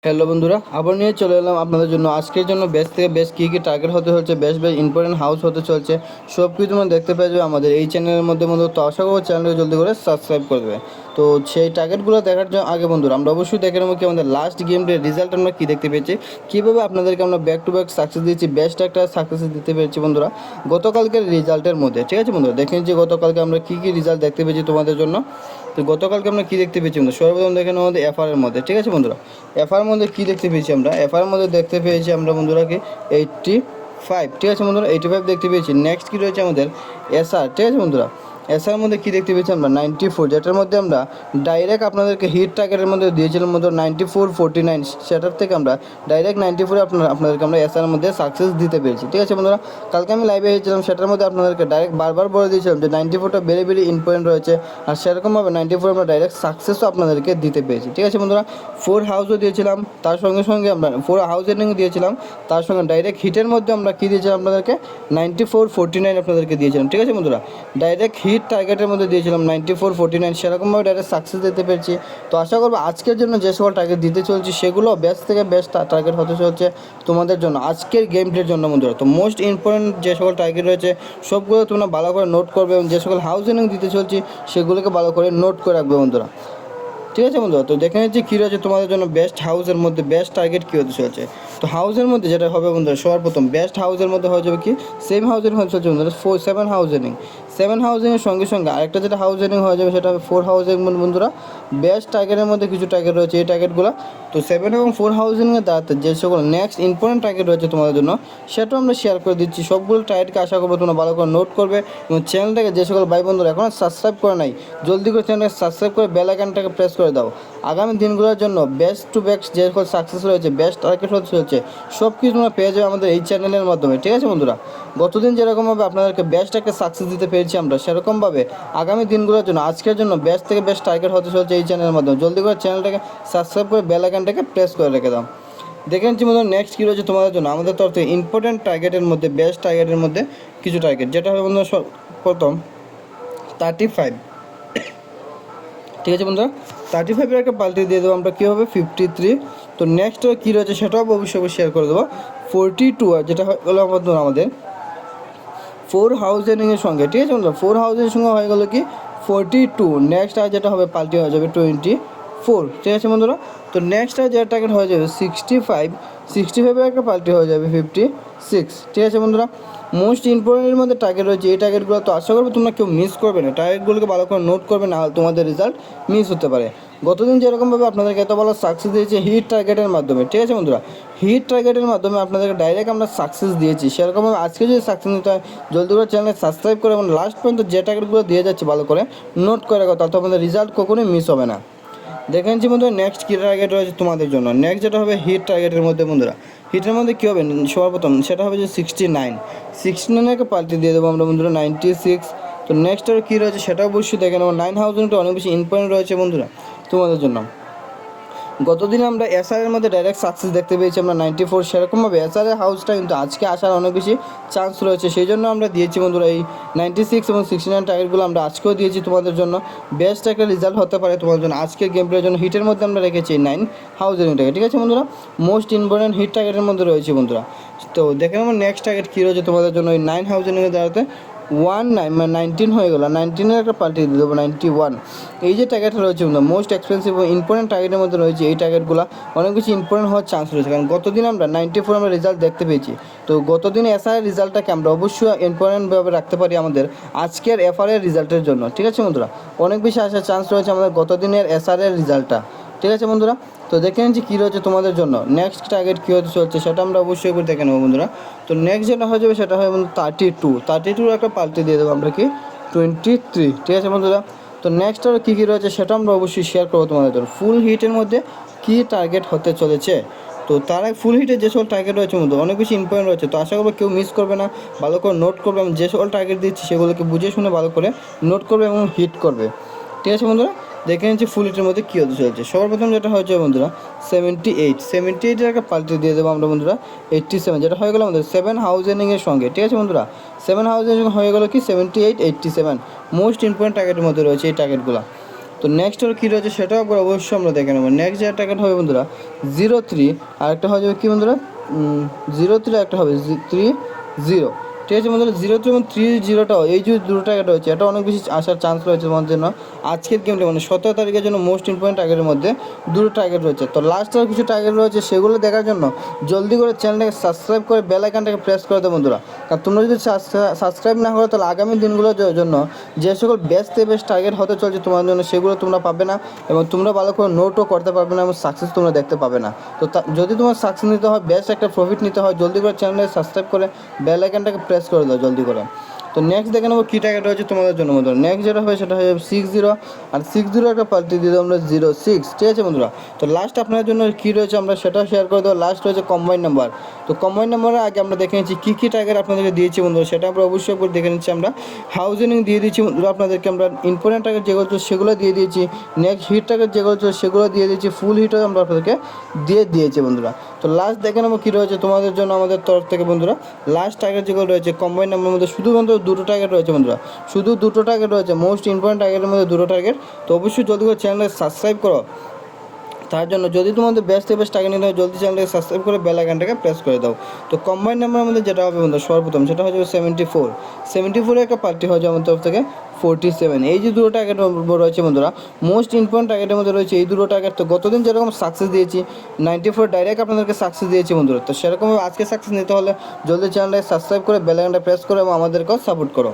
Hello বন্ধুরা, আবার নিয়ে চলে এলাম আপনাদের জন্য আজকের জন্য বেস্ট থেকে বেস্ট কী কী টার্গেট হতে চলছে, বেস্ট বেস্ট ইম্পর্টেন্ট হাউস হতে চলছে, সব কিছু তোমরা দেখতে পেয়ে যাবে আমাদের এই চ্যানেলের মধ্যে। বন্ধু, তো আশা করবো চ্যানেলকে জলদি করে সাবস্ক্রাইব করে দেবে। তো সেই টার্গেটগুলো দেখার জন্য আগে বন্ধুরা আমরা অবশ্যই দেখে নেবো কি আমাদের লাস্ট গেম ডে রেজাল্ট আমরা কী দেখতে পেয়েছি, কীভাবে আপনাদেরকে আমরা ব্যাক টু ব্যাক সাকসেস দিয়েছি, বেস্ট একটা সাকসেস দিতে পেরেছি বন্ধুরা গতকালকের রেজাল্টের মধ্যে। ঠিক আছে বন্ধুরা, দেখেন যে গতকালকে আমরা কী কী রেজাল্ট দেখতে পেয়েছি তোমাদের জন্য। তো গতকালকে আমরা কী দেখতে পেয়েছি বন্ধু, সর্বপ্রথম দেখেন আমাদের এফআরের মধ্যে। ঠিক আছে বন্ধুরা, এফআর মধ্যে কী দেখতে পেয়েছি আমরা, এফআর মধ্যে দেখতে পেয়েছি আমরা বন্ধুরা কি 85। ঠিক আছে বন্ধুরা, 85 দেখতে পেয়েছি। নেক্সট কী রয়েছে আমাদের এসআর। ঠিক আছে বন্ধুরা, এসআর মধ্যে কী দেখতে পেয়েছি আমরা 94, যেটার মধ্যে আমরা ডাইরেক্ট আপনাদেরকে হিট টার্গেটের মধ্যে দিয়েছিলাম মধ্যে 94-49, সেটার থেকে আমরা ডাইরেক্ট 94 আপনাদেরকে আমরা এসআর মধ্যে সাকসেস দিতে পেরেছি। ঠিক আছে বন্ধুরা, কালকে আমি লাইভে এসেছিলাম, সেটার মধ্যে আপনাদেরকে ডাইরেক্ট বারবার বলে দিয়েছিলাম যে 94টা ভেরি ভেরি ইম্পর্টেন্ট রয়েছে, আর সেরকমভাবে 94 আমরা ডাইরেক্ট সাকসেসও আপনাদেরকে দিতে পেরেছি। ঠিক আছে বন্ধুরা, 4 হাউসও দিয়েছিলাম, তার সঙ্গে সঙ্গে আমরা 4 হাউস এন্ডিং দিয়েছিলাম, তার সঙ্গে ডাইরেক্ট হিটের মধ্যে আমরা কী দিয়েছিলাম আপনাদেরকে 94-49 আপনাদেরকে দিয়েছিলাম। ঠিক আছে বন্ধুরা, ডাইরেক্ট হিট টার্গেটের মধ্যে দিয়েছিলাম 94-49, সেরকমভাবে ডাইরেক্ট সাকসেস দিতে পেরেছি। তো আশা করবো আজকের জন্য যে সকল টার্গেট দিতে চলছি সেগুলো বেস্ট থেকে বেস্ট টার্গেট হতে চলছে তোমাদের জন্য আজকের গেম প্লের জন্য বন্ধুরা। তো মোস্ট ইম্পর্টেন্ট যে সকল টার্গেট রয়েছে সবগুলো তোমরা ভালো করে নোট করবে, এবং যে সকল হাউস এন্ডিং দিতে চলছি সেগুলোকে ভালো করে নোট করে রাখবে বন্ধুরা। ঠিক আছে বন্ধুরা, তো দেখে নিচ্ছি কী রয়েছে তোমাদের জন্য বেস্ট হাউসের মধ্যে বেস্ট টার্গেট কী হতে চলছে। তো হাউসের মধ্যে যেটা হবে বন্ধুরা, সবার প্রথম বেস্ট হাউসের মধ্যে হয়ে যাবে কি সেম হাউসের হয়ে চলছে বন্ধুরা 7 হাউজিং। 7 হাউজিংয়ের সঙ্গে সঙ্গে আরেকটা যেটা হাউজিং হয়ে যাবে সেটা হবে 4 হাউজিং বন্ধুরা। বেস্ট টার্গেটের মধ্যে কিছু টার্গেট রয়েছে এই টার্গেটগুলো। তো 7 এবং 4 হাউজিংয়ের দ্বারা যে সকল নেক্সট ইম্পর্টেন্ট টার্গেট রয়েছে তোমাদের জন্য সেটাও আমরা শেয়ার করে দিচ্ছি। সবগুলো টার্গেটকে আশা করবো তোমরা ভালো করে নোট করবে, এবং চ্যানেলটাকে যে সকল ভাই বন্ধুরা এখন সাবস্ক্রাইব করে নাই জলদি করে চ্যানেলটাকে সাবস্ক্রাইব করে বেল আইকনটাকে প্রেস করে দাও। আগামী দিনগুলোর জন্য বেস্ট টু বেস্ট যে সকল সাকসেস রয়েছে, বেস্ট টার্গেট হতে চলছে, সব কিছু তোমরা পেয়ে যাবে আমাদের এই চ্যানেলের মাধ্যমে। ঠিক আছে বন্ধুরা, গতদিন যেরকমভাবে আপনাদেরকে বেস্ট একটা সাকসেস দিতে পেরেছি আমরা, সেরকমভাবে আগামী দিনগুলোর জন্য আজকের জন্য বেস্ট থেকে বেস্ট টার্গেট হতে চলছে এই চ্যানেলের মাধ্যমে। জলদি করে চ্যানেলটাকে সাবস্ক্রাইব করে বেল আইকনটাকে প্রেস করে রেখে দাও। দেখে নিচ্ছি বন্ধুরা নেক্সট কী রয়েছে তোমাদের জন্য আমাদের তরফ থেকে ইম্পর্টেন্ট টার্গেটের মধ্যে বেস্ট টার্গেটের মধ্যে কিছু টার্গেট, যেটা হবে বন্ধুরা প্রথম 35। ঠিক আছে বন্ধুরা, 35-এর একটা পাল্টে দিয়ে দেবো আমরা, কী হবে 53। তো নেক্সট কী রয়েছে সেটাও অবশ্যই শেয়ার করে দেবো 42, আর যেটা হলো আমাদের 4 হাউজিংয়ের সঙ্গে। ঠিক আছে বন্ধুরা, 4 হাউজিংয়ের সঙ্গে হয়ে গেলো কি 42। নেক্সট আর যেটা হবে পাল্টে হয়ে যাবে 24। ঠিক আছে বন্ধুরা, তো নেক্সট আর যেটা টার্গেট হয়ে যাবে 65-এর একটা পাল্টে হয়ে যাবে 56। ঠিক আছে বন্ধুরা, মোস্ট ইম্পর্টেন্টের মধ্যে টার্গেট রয়েছে এই টার্গেটগুলো। তো আশা করবো তোমরা কেউ মিস করবে না, টার্গেটগুলোকে ভালো করে নোট করবে, না তোমাদের রেজাল্ট মিস হতে পারে। গতদিন যেরকমভাবে আপনাদেরকে এত ভালো সাকসেস দিয়েছে হিট টার্গেটের মাধ্যমে। ঠিক আছে বন্ধুরা, হিট টার্গেটের মাধ্যমে আপনাদেরকে ডাইরেক্ট আমরা সাকসেস দিয়েছি, সেরকমভাবে আজকে যদি সাকসেস নিতে হয় জলদি করে চ্যানেলে সাবস্ক্রাইব করে এবং লাস্ট পর্যন্ত যে টার্গেটগুলো দিয়ে যাচ্ছে ভালো করে নোট করে রাখো, তাতে আমাদের রেজাল্ট কখনোই মিস হবে না। দেখে নিচ্ছি বন্ধুরা নেক্সট কী টার্গেট রয়েছে তোমাদের জন্য। নেক্সট যেটা হবে হিট টার্গেটের মধ্যে বন্ধুরা, হিটের মধ্যে কী হবে সবার প্রথম সেটা হবে যে 69-কে পাল্টে দিয়ে দেবো আমরা বন্ধুরা 96। তো নেক্সট আর কী রয়েছে সেটা অবশ্যই দেখে নেবো। 9 হাউজিংটা অনেক বেশি ইম্পর্টেন্ট রয়েছে বন্ধুরা তোমাদের জন্য। গতদিন আমরা এসআরের মধ্যে ডাইরেক্ট সাকসেস দেখতে পেয়েছি আমরা 94, সেরকমভাবে এসআরের হাউসটা কিন্তু আজকে আসার অনেক বেশি চান্স রয়েছে, সেই জন্য আমরা দিয়েছি বন্ধুরা এই 96 এবং 69 টার্গেটগুলো আমরা আজকেও দিয়েছি তোমাদের জন্য। বেস্ট একটা রেজাল্ট হতে পারে তোমাদের জন্য আজকের গেম প্লের জন্য। হিটের মধ্যে আমরা রেখেছি 9 হাউজিং টার্গেট। ঠিক আছে বন্ধুরা, মোস্ট ইম্পর্টেন্ট হিট টার্গেটের মধ্যে রয়েছে বন্ধুরা। তো দেখে নেব নেক্সট টার্গেট কী রয়েছে তোমাদের জন্য ওই 9 হাউজিংয়ের দ্বারাতে 19 হয়ে গেলো, 19-এর একটা পাল্টে দিয়ে দেবো 91। এই যে টার্গেটটা রয়েছে বন্ধু মোস্ট এক্সপেন্সিভ ও ইম্পর্টেন্ট টার্গেটের মধ্যে রয়েছে এই টার্গেটগুলো অনেক বেশি ইম্পর্টেন্ট হওয়ার চান্স রয়েছে, কারণ গতদিন আমরা 94 আমরা রেজাল্ট দেখতে পেয়েছি। তো গতদিন এসআর রেজাল্টটাকে আমরা অবশ্যই ইম্পর্টেন্টভাবে রাখতে পারি আমাদের আজকের এফআরের রেজাল্টের জন্য। ঠিক আছে বন্ধুরা, অনেক বেশি আসার চান্স রয়েছে আমাদের গতদিনের এসআরের রেজাল্টটা। ঠিক আছে বন্ধুরা, তো দেখে নিচ্ছি কী রয়েছে তোমাদের জন্য নেক্সট টার্গেট কী হতে চলছে সেটা আমরা অবশ্যই করে দেখে নেবো বন্ধুরা। তো নেক্সট যেটা হয়ে যাবে সেটা হয় বন্ধু 32 একটা পাল্টে দিয়ে দেবো আমরা কি 23। ঠিক আছে বন্ধুরা, তো নেক্সট আর কী কী রয়েছে সেটা আমরা অবশ্যই শেয়ার করবো তোমাদের জন্য। ফুল হিটের মধ্যে কী টার্গেট হতে চলেছে, তো তার ফুল হিটের যে সকল টার্গেট রয়েছে বন্ধু অনেক বেশি ইম্পর্টেন্ট রয়েছে। তো আশা করবো কেউ মিস করবে না, ভালো করে নোট করবে, আমি যে সকল টার্গেট দিচ্ছি সেগুলোকে বুঝে শুনে ভালো করে নোট করবে এবং হিট করবে। ঠিক আছে বন্ধুরা, দেখে নিচ্ছি ফুল হিটের মধ্যে কী হতে চলছে। সবার প্রথম যেটা হয়েছে বন্ধুরা 78-এর একটা পাল্টে দিয়ে দেবো আমরা বন্ধুরা 87, যেটা হয়ে গেলো আমাদের 7 হাউজিংয়ের সঙ্গে। ঠিক আছে বন্ধুরা, 7 হাউজিংয়ের সঙ্গে হয়ে গেলো কি 78-87 মোস্ট ইম্পর্টেন্ট টার্গেটের মধ্যে রয়েছে এই টার্গেটগুলো। তো নেক্সট আর কী রয়েছে সেটাও একবার অবশ্যই আমরা দেখে নেবো। নেক্সট যে টার্গেট হবে বন্ধুরা 03, আর একটা হয়ে যাবে কি বন্ধুরা 03, একটা হবে 30। ঠিক আছে বন্ধুরা, 03 এবং 30টাও এই যে দুটো টার্গেট রয়েছে এটা অনেক বেশি আসার চান্স রয়েছে তোমাদের জন্য। আজকের গেমটা মানে 17 তারিখের জন্য মোস্ট ইম্পর্টেন্ট টার্গেটের মধ্যে দুটো টার্গেট রয়েছে। তো লাস্ট আর কিছু টার্গেট রয়েছে সেগুলো দেখার জন্য জলদি করে চ্যানেলটাকে সাবস্ক্রাইব করে বেল আইকনটাকে প্রেস করে দাও বন্ধুরা। কারণ তোমরা যদি সাবস্ক্রাইব না করো তাহলে আগামী দিনগুলোর জন্য যে সকল বেস্ট থেকে বেস্ট টার্গেট হতে চলছে তোমাদের জন্য সেগুলো তোমরা পাবে না, এবং তোমরা ভালো করে নোটও করতে পারবে না এবং সাকসেস তোমরা দেখতে পাবে না। তো যদি তোমার সাকসেস নিতে হয়, বেস্ট একটা প্রফিট নিতে হয়, জলদি করে চ্যানেলটাকে সাবস্ক্রাইব করে বেল আইকনটাকে প্রেস করে দাও জলদি করে। তো নেক্সট দেখে নেবো কী টার্গেট রয়েছে তোমাদের জন্য বন্ধুরা। নেক্সট যেটা হবে সেটা হয়ে যাবে 60, আর 60 একটা পাল্টি দিয়ে দেবো আমরা 06। ঠিক আছে বন্ধুরা, তো লাস্ট আপনাদের জন্য কী রয়েছে আমরা সেটাও শেয়ার করে দেবো। লাস্ট রয়েছে কম্বাইন নাম্বার। তো কম্বাইন নাম্বারের আগে আমরা দেখে নিচ্ছি কী টার্গেট আপনাদেরকে দিয়েছি বন্ধুরা, সেটা আমরা অবশ্যই একবার দেখে নিচ্ছি। আমরা হাউজিং দিয়ে দিয়েছি বন্ধুরা আপনাদেরকে, আমরা ইম্পর্টেন্ট টার্গেট যেগুলো ছিল সেগুলো দিয়ে দিয়েছি, নেক্সট হিট টার্গেট যেগুলো ছিল সেগুলো দিয়ে দিয়েছি, ফুল হিটও আমরা আপনাদেরকে দিয়ে দিয়েছি বন্ধুরা। তো লাস্ট দেখে নেবো কী রয়েছে তোমাদের জন্য আমাদের তরফ থেকে বন্ধুরা। লাস্ট টার্গেট যেগুলো রয়েছে কম্বাইন নাম্বারের মধ্যে শুধুমাত্র দুটো টার্গেট রয়েছে বন্ধুরা, শুধু দুটো টার্গেট রয়েছে, মোস্ট ইম্পর্টেন্ট টার্গেটের মধ্যে দুটো টার্গেট। তো অবশ্যই জলদি করে চ্যানেলটা সাবস্ক্রাইব করো। তার জন্য যদি তোমাদের বেস্ট থেকে বেস্ট টার্গেট নিতে হয় জলদি চ্যানেলটাকে সাবস্ক্রাইব করে বেল আইকনটাকে প্রেস করে দাও। তো কম্বাইন নাম্বারের মধ্যে যেটা হবে বন্ধু সর্বপ্রথম সেটা হয়ে যাবে 74 একটা পার্টি হয়ে যাবে আমার তরফ থেকে 47। এই যে দুটো টার্গেট রয়েছে বন্ধুরা মোস্ট ইম্পর্টেন্ট টার্গেটের মধ্যে রয়েছে এই দুটো টার্গেট। তো গতদিন যেরকম সাকসেস দিয়েছি 94 ডাইরেক্ট আপনাদেরকে সাকসেস দিয়েছি বন্ধুরা, তো সেরকমভাবে আজকে সাকসেস নিতে হলে জলদি চ্যানেলটাকে সাবস্ক্রাইব করে বেল আইকনটা প্রেস করো এবং আমাদেরকেও সাপোর্ট করো।